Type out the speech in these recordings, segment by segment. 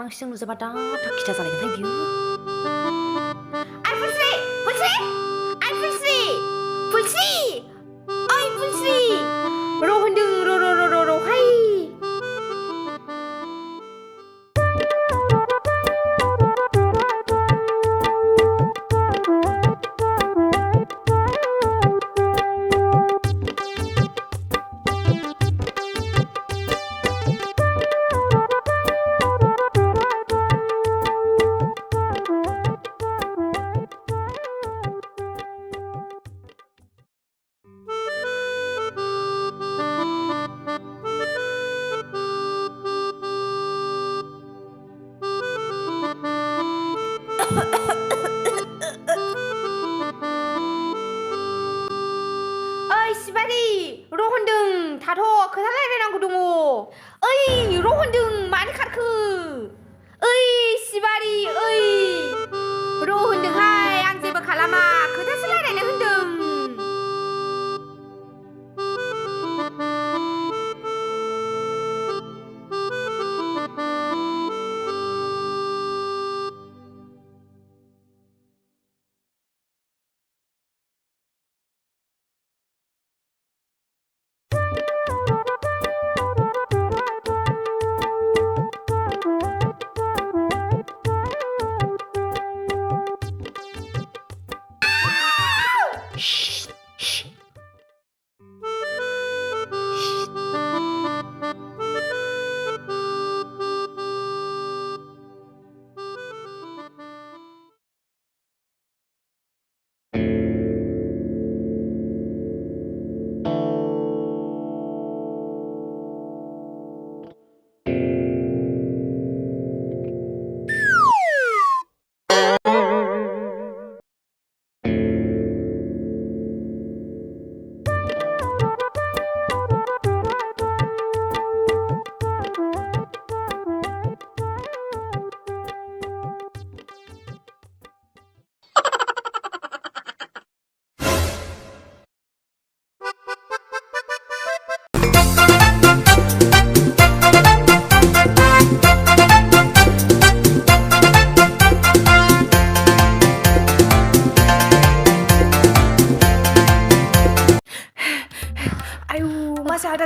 बांसिन नुजाबा दा थाखिथा जालायगोनहाय बियो Pulsri! Oi, Pulsri! Ro hoन्दों hai!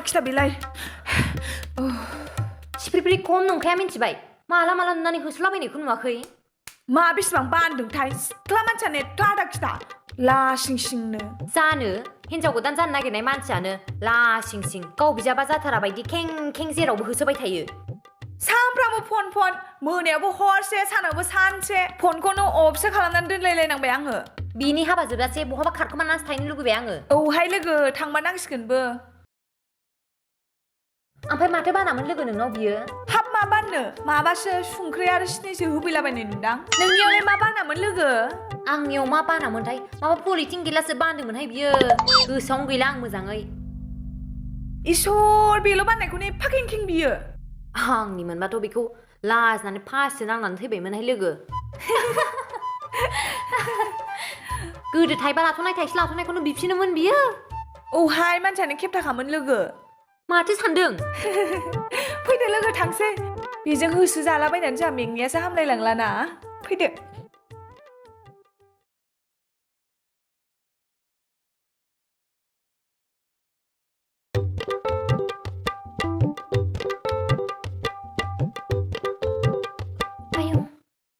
Kita bilai. Sipri kom nongkaya mincibai. Malam nani hoslabaयनायखौ नुवाखै? मा बेसेबां बान्दोंथाय सिख्ला मानसियानो क्लादा खिथा लासिं सिंनो जानो हिन्जाव गोदान जानो नागिरनाय मानसियानो लासिं सिं गाव बिजाबा जाथारा बायदि खें जेरावबो होसोबाय थायो सानफ्रामबो फन मोनायावबो हरसे सानावबो सानसे फनखौनो अफसो खालामनानै दोनलायलायनांबाय आङो बिनि हाबा जोबजासे बहाबा खारखोमानासो थाहैनो लुगैबाय आङो औहाय लोगो थांबा नांसिगोनबो ओमफ्राय माथो बानामोन लोगो नोंनाव बियो हाब मा बाननो माबासो संख्रि आरो सिनिसो होफैलाबायनाय नुदां नोंनियावलाय मा बानामोन लोगो आंनियाव मा बानामोनथाय माबा पलिथिन गिलाससो बानदोंमोनहाय बियो गोसोआवनो गैला आं मोजाङै इसर बेल' बाननायखौनो एफा खें बियो आंनि मोनबाथ' बेखौ लाजनानै फाससो नांनानै थैबायमोनहाय लोगो गोदो थाइबा लाथ'नाय थाइसे लाथ'नायखौनो बिफिनोमोन बियो औहाय मानसियानो खेबथाखामोन लोगो माथो सानदों फैदो लोगो थांसै बेजों होसो जालाबायनानै जोंहा मेंनायासो हामलायलांलाना फैदो आयौ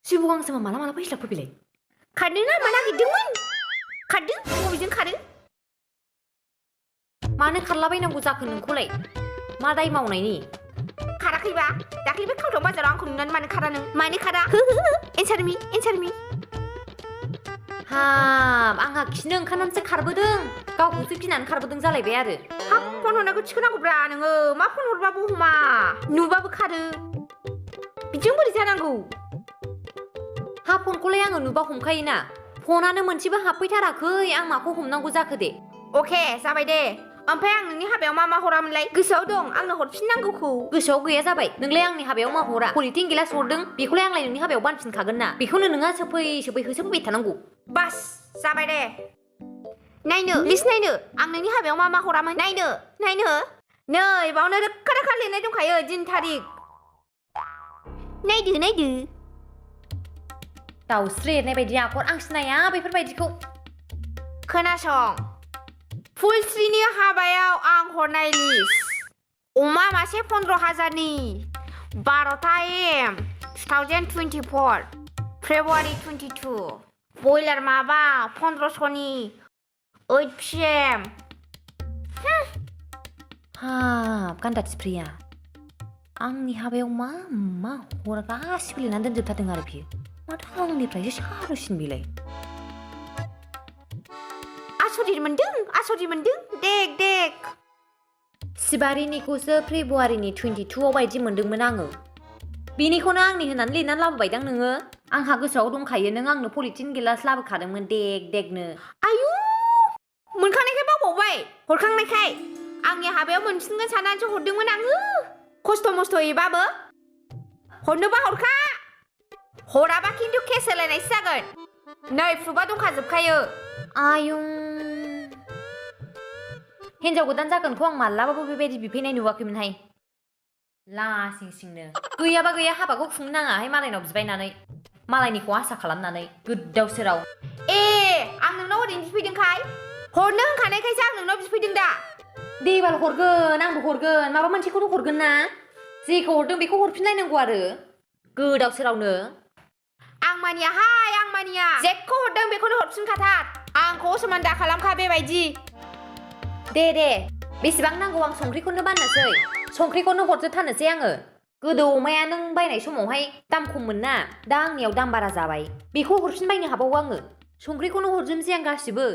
जिबौ गांसोमा माला फैस्ला फैलाय खारनो ना मा नागिरदोंमोन खारदों बबेजों खारो मानो खारलाबायनांगौ जाखो नोंखौलाय मा दाय मावनायनि खाराखैबा दाख्लैबो खावथाव बाजाराव आंखौ नुनानै मानो खारा नों मानो खारा एन्सार मि हाब आंहा खिनो ओंखारनानैसो खारबोदों गावखौसो गिनानै खारबोदों जालायबाय आरो हाब फन हरनायखौ थिखोनांगौब्रा नोङो मा फन हरबाबो हमा नुबाबो खारो बिदिजों बोरै जानांगौ हा फनखौलाय आङो नुबा हमखायोना फनानो मोनसेबो हाबफैथाराखै आं माखौ हमनांगौ जाखो दे अके जाबाय दे ओमफ्राय आं नोंनि हाबायाव मा हरामोनलाय गोसोआव दं आंनो हरफिननांगौखौ गोसोआव गैया जाबाय नोंलाय आंनि हाबायाव मा हरा पलिथिन गिलास हरदों बेखौलाय आंलाय नोंनि हाबायाव बानफिनखागोन ना बेखौनो नोंहा सोफै होसोफैबाय थानांगौ बास जाबाय दे नायनो लिस्ट नायनो आं नोंनि हाबायाव मा हरामोन नायनो नै बावनो रोखा लिरनाय दंखायो दिन थारिख नायदो दाउस्रिनाय बायदि आखर आं सिनाया बेफोरबायदिखौ खोनासं फुलस्रिनि हाबायाव आं हरनाय लिस्ट अमा मासे 15,000नि 12 AM 2024 फेब्रुवारि 22 बयलार माबा 1500नि 8 PM हाब गान्दाथिफ्रिया आंनि हाबायाव मा हरा गासिबो लिरनानै दोनजोबथारदों आरो बियो माथो आंनिफ्रायसो सारुसिन बिलाय आसरित मोनदों देख सिबारिनिखौसो फेब्रुवारिनि 22 बायदि मोनदोंमोन आङो बेनिखौनो आंनि होनानै लिरनानै लाबोबायदां नोङो आंहा गोसोआव दंखायो नों आंनो पलिथिन गिलास लाबोखादोंमोन देगनो आयु मोनखानायखाय बावबावबाय हरखांनायखाय आंनि हाबायाव मोनफिनगोन साननानैसो हरदोंमोन आङो खस्थ' मस्थ'यैबाबो हरनोबा हरखा हराबा खिन्थु केस होलायनायसो जागोन नै प्रुफआ दंखाजोबखायो आयुं हिन्जाव गोदान जागोनखौ आं मालाबाबो बेबायदि बिफैनाय नुवाखैमोनहाय लासिंसिंनो गैयाबा गैया हाबाखौ खुंनो नाङाहाय मालायनाव बिबायनानै मालायनिखौ आसा खालामनानै गोदाव सोराव आं नोंनाव ओरैनो बिफैदोंखाय हरनो होनखानायखायसो आं नोंनाव बिफैदों दा देबाल हरगोन आंबो हरगोन माबा मोनसेखौथ' हरगोन ना जेखौ हरदों बेखौ हरफिनलायनांगौ आरो गोदाव सोरावनो आं मानिया जेखौ हरदों बेखौनो हरफिनखाथार आंखौ असमान दा खालामखा बेबायदि दे बेसेबां नांगौ आं संख्रिखौनो बाननोसै संख्रिखौनो हरजोबथारनोसै आङो गोदो अमाया नों बायनाय समावहाय दाम खममोन ना दा आंनियाव दाम बारा जाबाय बेखौ हरफिनबायनो हाबावो आङो संख्रिखौनो हरजोबनोसै आं गासिबो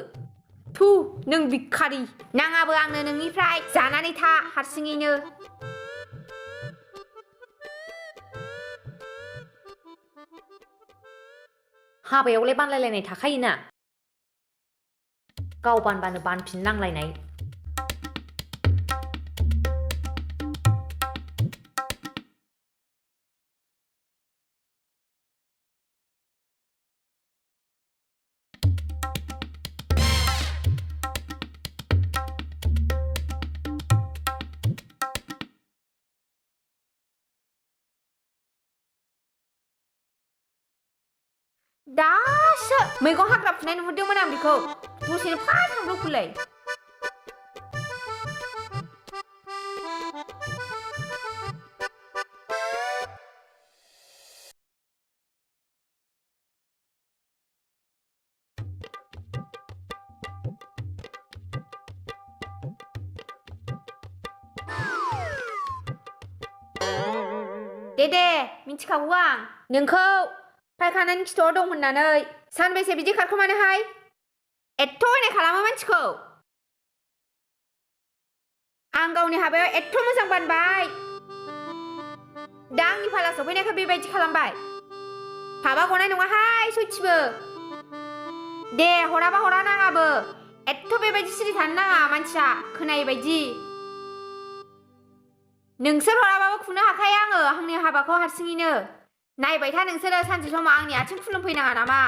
थु नों भिखारि नाङाबो आंनो नोंनिफ्राय जानानै था हारसिङैनो हाबायावलाय बानलायलायनाय थाखायोना गाव बानबानो बानफिन नांलायनाय दासो मैगं हाग्रा फुनाय नुहुरदोंमोन आं बेखौ दसेनो फा थांब्रबखोलाय दे मिथिखागौ आं नोंखौ फायखानानि खिथुआव दं होननानै सानबेसे बिदि खारखोमानोहाय एथ' अयनाय खालामो मानसिखौ आं गावनि हाबायाव एथ' मोजां बानबाय दा आंनि फाला सफैनायखाय बेबायदि खालामबाय हाबा गनाय नङाहाय सयथिबो दे हराबा हरा नाङाबो एथ' बेबायदि सिरि थानो नाङा मानसिया खोनायै बायदि नोंसोर हराबाबो खुंनो हाखाया आङो आंनि हाबाखौ हारसिङैनो नायबाय था नोंसोरो सानसे समाव आंनि आथिं खुलुमफैनाङा नामा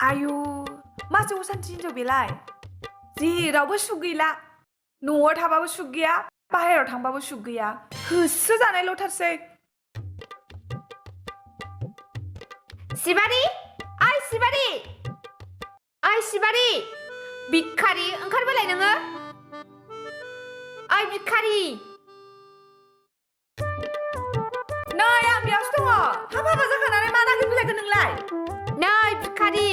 आयु मासे असान्थि हिन्जाव बेलाय जेरावबो सुख गैला न'आव थाबाबो सुख गैया बाहेरायाव थांबाबो सुख गैया होसो जानायल'थारसै सिबारि ओइ सिबारि भिखारि ओंखारबोलाय नोङो ओइ भिखारि नै आं बेयावसो दङ हाबा जाखानानै मा नागिरफैलायखो नोंलाय नै भिखारि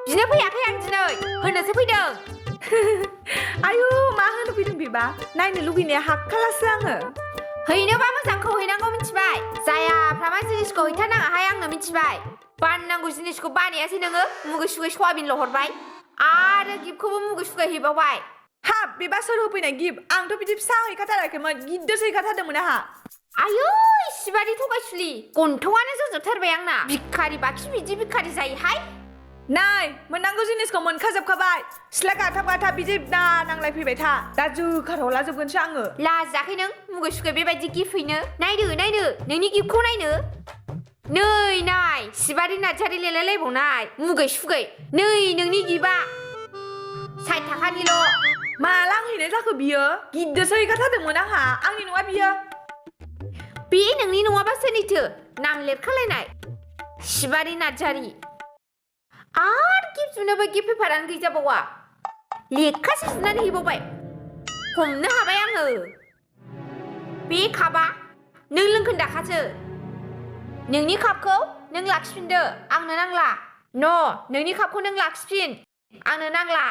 बिनो फैयाखै आं दिनै होनोसो फैदों आयु मा होनो फैदों बेबा नायनो लुगैनाया हाखालासो आङो हैनोबा मोजांखौ हैनांगौ मिथिबाय जायाफ्रा मा जिनिसखौ हैथारनाङाहाय आंनो मिथिबाय बाननांगौ जिनिसखौ बानायासै नोङो मुगै सुगै सवाबिनल' हरबाय आरो गिफ्टखौबो मुगै सुगै हैबावबाय हाब बेबा सोर होफैनाय गिफ्ट आंथ' बिदि फिसा हैखाथाराखैमोन गिदिरसो हैखाथारदोंमोन आंहा आयु सिबारि थगायसुलि गन्थंआनो जोजोबथारबाय आंना भिखारि बाखि बिदि भिखारि जायोहाय नाय मोननांगौ जिनिसखौ मोनखाजोबखाबाय सिथ्ला गाथाब बिदि दा नांलायफैबाय था दा जोखार हरलाजोबगोनसो आङो लाजाखै नों मुगै सुगै बेबायदि गिफ्ट हैनो नायदो नोंनि गिफ्टखौ नायनो नै नाय सिबारि नार्जारि लिरलायलायबावनाय मुगै सुगै नै नोंनि गिबा 60 थाखानिल' मा लांहैनाय जाखो बियो गिदिरसो हैखाथारदोंमोन आंहा आंनि नङा बियो बे नोंनि नङाबा सोरनिथो नाम लिरखालायनाय सिबारि नार्जारि आरो गिफ्ट जुनोबो गिफ्ट पेपारानो गैजाबावा लेखासो जुनानै हैबावबाय हमनो हाबाय आङो बे कापआ नों लोंखोन्दाखासो नोंनि कापखौ नों लाखिफिनदो आंनो नांला नोंनि कापखौ नों लाखिफिन आंनो नांला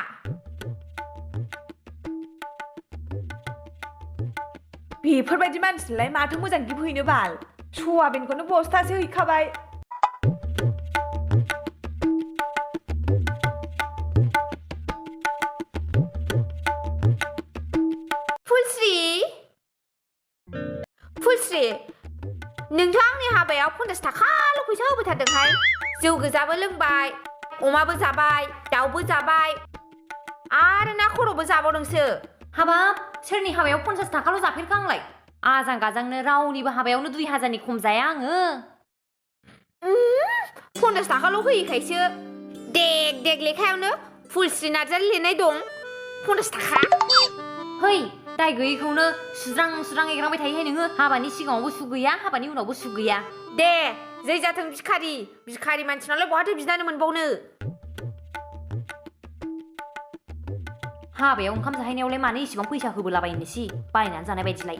बेफोरबायदि मानसिलाय माथो मोजां गिफ्ट हैनो बाल सयाबिनखौनो बस्थासे हैखाबाय फुलस्रि नोंथ' आंनि हाबायाव 50 थाखाल' फैसा होबाय थादोंहाय जौ गोजाबो लोंबाय अमाबो जाबाय दाउबो जाबाय आरो ना खर'बो जाबावदोंसो हाबाब सोरनि हाबायाव 50 थाखाल' जाफेरखो आंलाय आजां गाजांनो रावनिबो हाबायावनो 2000नि खम जाया आङो 50 थाखाल' होयैखायसो देग लेखायावनो फुलस्रि नार्जारि लिरनाय दं 50 थाखा है दाय गैयैखौनो सुज्रां एग्रांबाय थायोहाय नोङो हाबानि सिगाङावबो सु गैया हाबानि उनावबो सु गैया दे जै जाथों बिखारि मानसिनालाय बहाथो बिनानै मोनबावनो हाबायाव ओंखाम जाहैनायावलाय मानो इसेबां फैसा होबोलाबायनोसै बायनानै जानाय बायदिलाय